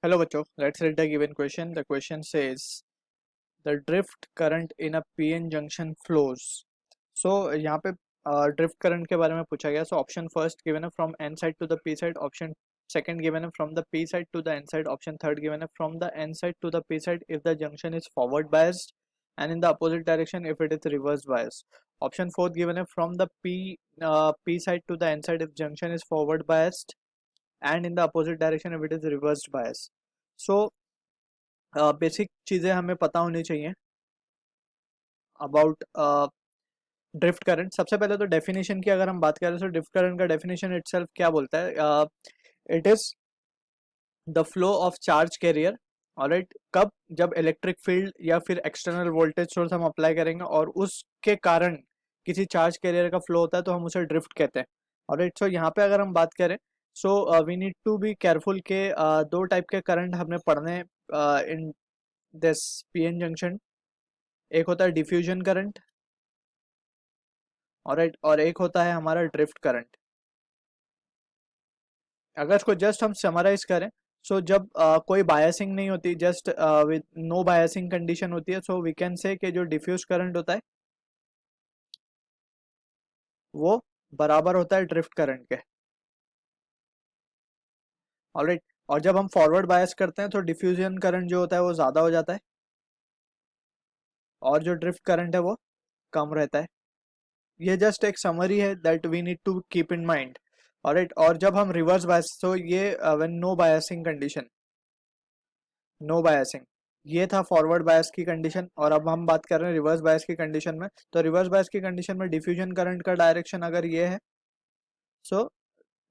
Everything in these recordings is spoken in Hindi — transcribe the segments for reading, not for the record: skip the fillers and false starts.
Hello बच्चों, let's read the given question. The question says the drift current in a PN junction flows. So यहाँ पे drift current के बारे में पूछा गया. So option first given है from N side to the P side. Option second given है from the P side to the N side. Option third given है from the N side to the P side if the junction is forward biased and in the opposite direction if it is reverse biased. Option fourth given है from the P side to the N side if junction is forward biased and in the opposite direction if it is reversed bias. So basic चीज़ें हमें पता होनी चाहिए अबाउट ड्रिफ्ट करंट. सबसे पहले तो डेफिनेशन की अगर हम बात करें तो ड्रिफ्ट करंट का डेफिनेशन इटसेल्फ क्या बोलता है? It is the flow of charge carrier. Alright, कब? जब इलेक्ट्रिक फील्ड या फिर एक्सटर्नल वोल्टेज सोर्स हम अप्लाई करेंगे और उसके कारण किसी चार्ज कैरियर का फ्लो होता है तो हम उसे ड्रिफ्ट कहते हैं. ऑलराइट, सो यहाँ पे अगर हम बात करें so we need to be careful के दो टाइप के करंट हमने पढ़ने इन दिस पीएन जंक्शन. एक होता है डिफ्यूजन करंट, ऑलराइट, और एक होता है हमारा ड्रिफ्ट करंट. अगर इसको जस्ट हम समराइज करें सो जब कोई बायसिंग नहीं होती, just with no biasing condition होती है, सो वी कैन से कि जो डिफ्यूज करंट होता है वो बराबर होता है ड्रिफ्ट करंट के. ऑलराइट, और जब हम फॉरवर्ड बायस करते हैं तो डिफ्यूजन करंट जो होता है वो ज़्यादा हो जाता है और जो ड्रिफ्ट करंट है वो कम रहता है. ये जस्ट एक समरी है that we need to keep in mind. Alright, और जब हम रिवर्स बायस, तो ये when no biasing condition, no biasing, ये था फॉरवर्ड बायस की कंडीशन. और अब हम बात कर रहे हैं रिवर्स बायस की कंडीशन में. तो रिवर्स बायस की कंडीशन में डिफ्यूजन करंट का डायरेक्शन अगर ये है सो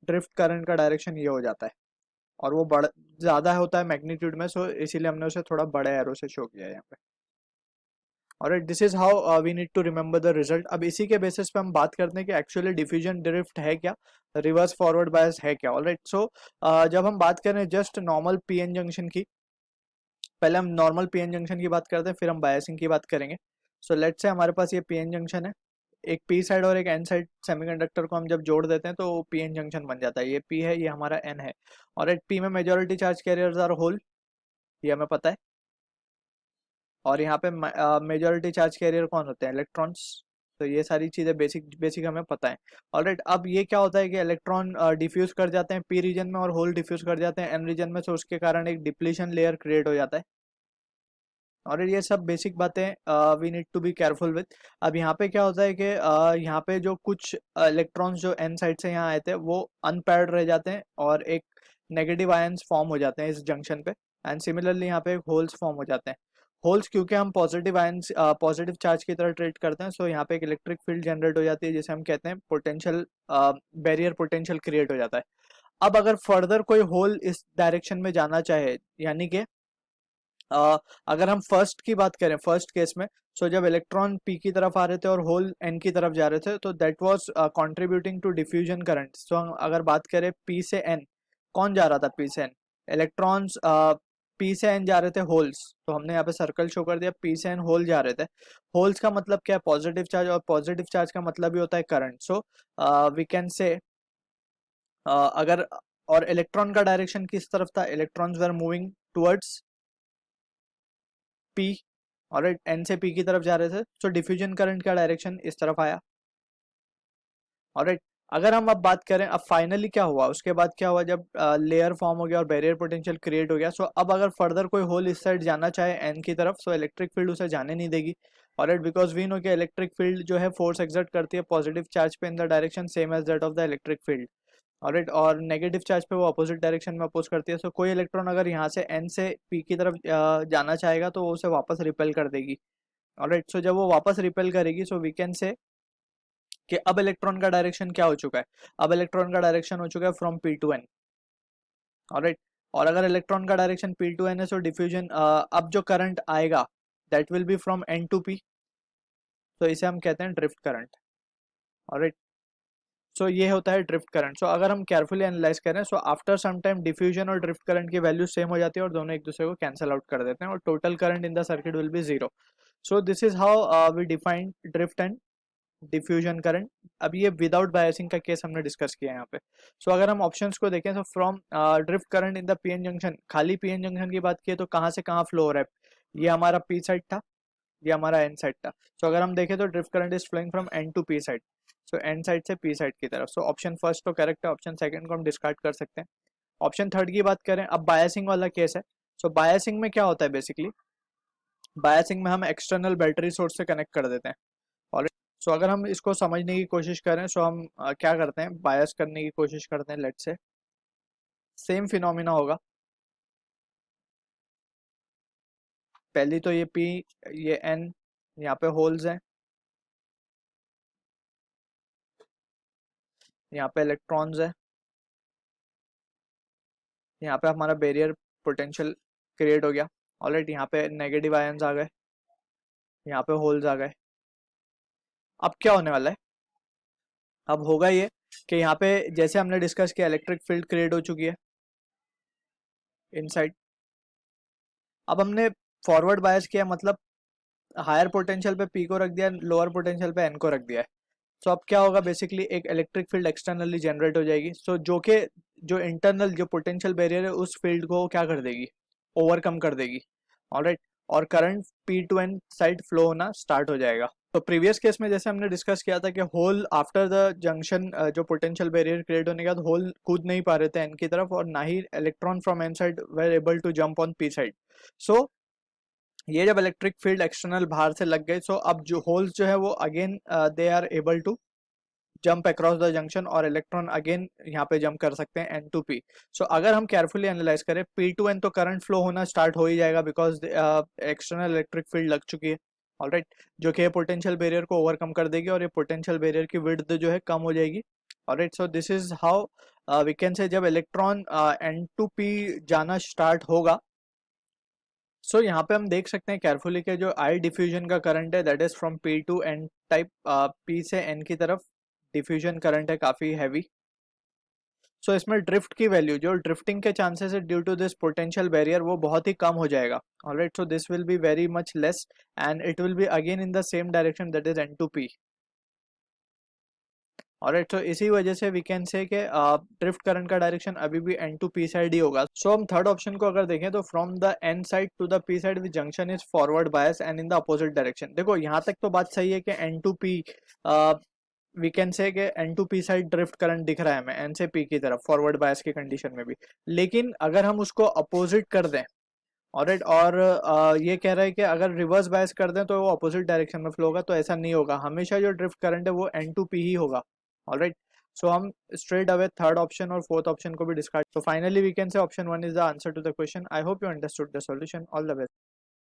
ड्रिफ्ट करंट का डायरेक्शन ये हो जाता है और वो बड़ा ज़्यादा होता है मैग्नीट्यूड में, सो इसीलिए हमने उसे थोड़ा बड़े एरो से शो किया है यहाँ पे. Alright, this is how we need to remember the result. अब इसी के बेसिस पे हम बात करते हैं कि एक्चुअली डिफ्यूजन ड्रिफ्ट है क्या, रिवर्स फॉरवर्ड बायस है क्या. ऑलराइट, सो जब हम बात करें जस्ट नॉर्मल पीएन जंक्शन की, पहले हम नॉर्मल पीएन जंक्शन की बात करते हैं फिर हम बायसिंग की बात करेंगे. सो लेट्स से हमारे पास ये पीएन जंक्शन है, एक पी साइड और एक एन साइड सेमीकंडक्टर को हम जब जोड़ देते हैं तो पीएन जंक्शन बन जाता है. ये पी है, ये हमारा एन है. और एक पी में majority charge carriers are hole, ये हमें पता है. और यहाँ पे मेजोरिटी चार्ज कैरियर कौन होते हैं? इलेक्ट्रॉन्स. तो ये सारी चीज़ें बेसिक बेसिक हमें पता है. ऑलराइट, अब ये क्या होता है कि इलेक्ट्रॉन डिफ्यूज कर जाते हैं पी रीजन में और होल डिफ्यूज कर जाते हैं एन रीजन में, तो उसके कारण एक डिप्लीशन लेयर क्रिएट हो जाता है. और ये सब बेसिक बातें we need to be careful with. अब यहाँ पे क्या होता है कि यहाँ पे जो कुछ इलेक्ट्रॉन्स जो एन साइड से यहाँ आए थे वो अनपेयर्ड रह जाते हैं और एक नेगेटिव आयंस फॉर्म हो जाते हैं इस जंक्शन पे. एंड सिमिलरली यहाँ पे होल्स फॉर्म हो जाते हैं. होल्स क्योंकि हम पॉजिटिव आयंस पॉजिटिव चार्ज की तरह ट्रीट करते हैं, सो यहाँ पे एक इलेक्ट्रिक फील्ड जनरेट हो जाती है जिसे हम कहते हैं पोटेंशियल, बैरियर पोटेंशियल क्रिएट हो जाता है. अब अगर फर्दर कोई होल इस डायरेक्शन में जाना चाहे, यानी कि अगर हम फर्स्ट की बात करें, फर्स्ट केस में, सो जब इलेक्ट्रॉन पी की तरफ आ रहे थे और होल एन की तरफ जा रहे थे तो that was contributing to diffusion current. So अगर बात करें पी से एन, कौन जा रहा था पी से एन? इलेक्ट्रॉन्स पी से एन जा रहे थे होल्स, तो हमने यहाँ पे सर्कल शो कर दिया, पी से एन होल जा रहे थे. होल्स का मतलब क्या है? पॉजिटिव चार्ज, और पॉजिटिव चार्ज का मतलब ही होता है करंट. सो वी कैन से अगर, और इलेक्ट्रॉन का डायरेक्शन किस तरफ था? Electrons were moving towards P, alright, N से पी की तरफ जा रहे थे, सो डिफ्यूजन करंट का डायरेक्शन इस तरफ आया. ऑलराइट, अगर हम अब बात करें अब फाइनली क्या हुआ, उसके बाद क्या हुआ, जब लेयर फॉर्म हो गया और बैरियर पोटेंशियल क्रिएट हो गया, सो अब अगर फर्दर कोई होल इस साइड जाना चाहे एन की तरफ, सो इलेक्ट्रिक फील्ड उसे जाने नहीं देगी. ऑलराइट, बिकॉज वी नो कि इलेक्ट्रिक फील्ड जो है फोर्स एक्सर्ट करती है पॉजिटिव चार्ज पे in the direction same as that of the electric field. Alright, और नेगेटिव चार्ज पे वो अपोजिट डायरेक्शन में अपोज करती है. सो कोई इलेक्ट्रॉन अगर यहाँ से एन से पी की तरफ जाना चाहेगा तो वो उसे वापस रिपेल कर देगी. ऑलराइट, सो जब वो वापस रिपेल करेगी सो वी कैन से कि अब इलेक्ट्रॉन का डायरेक्शन क्या हो चुका है? अब इलेक्ट्रॉन का डायरेक्शन हो चुका है from P to N. Alright, और अगर इलेक्ट्रॉन का डायरेक्शन पी टू एन है सो डिफ्यूजन, अब जो करंट आएगा that will be from N to P, तो इसे हम कहते हैं ड्रिफ्ट करंट. ऑलराइट, सो ये होता है ड्रिफ्ट करंट. सो अगर हम केयरफुली एनालाइज करें so after some time diffusion और ड्रिफ्ट करंट की वैल्यू सेम हो जाती है और दोनों एक दूसरे को कैंसिल आउट कर देते हैं और total current in the circuit will be zero. So this is how we define drift and diffusion current. अब ये विदाउट बायसिंग का केस हमने डिस्कस किया है यहाँ पे। सो अगर हम ऑप्शंस को देखें तो from drift current in the PN junction, खाली पीएन जंक्शन की बात की तो कहाँ से कहाँ फ्लो हो रहा है, ये हमारा पी साइड था, ये हमारा एन साइड था। सो अगर हम देखें तो drift current is flowing from N to P side, so N side से पी साइड की तरफ। सो ऑप्शन फर्स्ट तो करेक्ट है, ऑप्शन सेकंड को हम डिस्कार्ड कर सकते हैं। ऑप्शन थर्ड की बात करें, अब बायसिंग वाला केस है। सो बायसिंग में क्या होता है बेसिकली, बायसिंग में हम एक्सटर्नल बैटरी सोर्स से कनेक्ट कर देते हैं। और सो अगर हम इसको समझने की कोशिश करें, सो हम क्या करते हैं, बायस करने की कोशिश करते हैं। लेट्स से सेम फिनोमिना होगा। पहली तो ये पी, ये एन, यहाँ पे होल्स हैं, यहाँ पे इलेक्ट्रॉन्स है, यहाँ पे हमारा बैरियर पोटेंशियल क्रिएट हो गया। ऑलराइट, यहाँ पे नेगेटिव आयंस आ गए, यहाँ पे होल्स आ गए। अब क्या होने वाला है, अब होगा ये कि यहाँ पे जैसे हमने डिस्कस किया इलेक्ट्रिक फील्ड क्रिएट हो चुकी है इनसाइड। अब हमने फॉरवर्ड बायस किया, मतलब हायर पोटेंशियल पे पी को रख दिया, लोअर पोटेंशियल पे एन को रख दिया है। सो अब क्या होगा, बेसिकली एक इलेक्ट्रिक फील्ड एक्सटर्नली जनरेट हो जाएगी। सो जो कि जो इंटरनल जो पोटेंशियल बैरियर है उस फील्ड को क्या कर देगी, ओवरकम कर देगी। ऑलराइट, और current P to N side flow होना स्टार्ट हो जाएगा। तो प्रीवियस केस में जैसे हमने डिस्कस किया था कि होल आफ्टर द जंक्शन, जो पोटेंशियल बैरियर क्रिएट होने के बाद होल कूद नहीं पा रहे थे एन की तरफ, और ना ही electron from N side were able to jump on P side. So ये जब इलेक्ट्रिक फील्ड एक्सटर्नल बाहर से लग गए, सो अब जो होल्स जो है वो again they are able to jump across the junction, और इलेक्ट्रॉन अगेन यहाँ पे जंप कर सकते हैं एन टू पी। सो अगर हम केयरफुली एनालाइज करें, पी टू एन तो करंट फ्लो होना स्टार्ट हो ही जाएगा, बिकॉज एक्सटर्नल इलेक्ट्रिक फील्ड लग चुकी है। ऑलराइट, जो कि पोटेंशियल बैरियर को ओवरकम कर देगी, और ये पोटेंशियल बैरियर की विड्थ जो है कम हो जाएगी। Alright, so this is how we can say जब इलेक्ट्रॉन एन टू पी जाना स्टार्ट होगा। सो यहाँ पे हम देख सकते हैं केयरफुली कि जो आई डिफ्यूजन का करंट है that is from P to N type, P से एन की तरफ डिफ्यूजन करंट है काफी हैवी। सो इसमें ड्रिफ्ट की वैल्यू, जो ड्रिफ्टिंग के चांसेस है due to this potential barrier, वो बहुत ही कम हो जाएगा। Alright, so this will be very much less and it will be again in the same direction that is N to P. Alright, तो इसी वजह से वी कैन से कि ड्रिफ्ट करंट का डायरेक्शन अभी भी एन टू पी साइड ही होगा। सो हम थर्ड ऑप्शन को अगर देखें तो from the N side to the P side with junction is forward bias and in the opposite direction. देखो यहाँ तक तो बात सही है कि N to P, we can say कि N to P side drift current दिख रहा है हमें एन से पी की तरफ फॉरवर्ड बायस की कंडीशन में भी। लेकिन अगर हम उसको अपोजिट कर दें, ऑलराइट, और ये कह रहा है कि अगर रिवर्स बायस कर दें तो वो अपोजिट डायरेक्शन में फ्लो होगा, तो ऐसा नहीं होगा। हमेशा जो ड्रिफ्ट करंट है वो एन टू पी ही होगा। ऑलराइट, सो हम स्ट्रेट अवे थर्ड ऑप्शन और फोर्थ ऑप्शन को भी डिस्कार्ड। तो finally we can say option one is the answer to the question. I hope you understood the solution. All the best.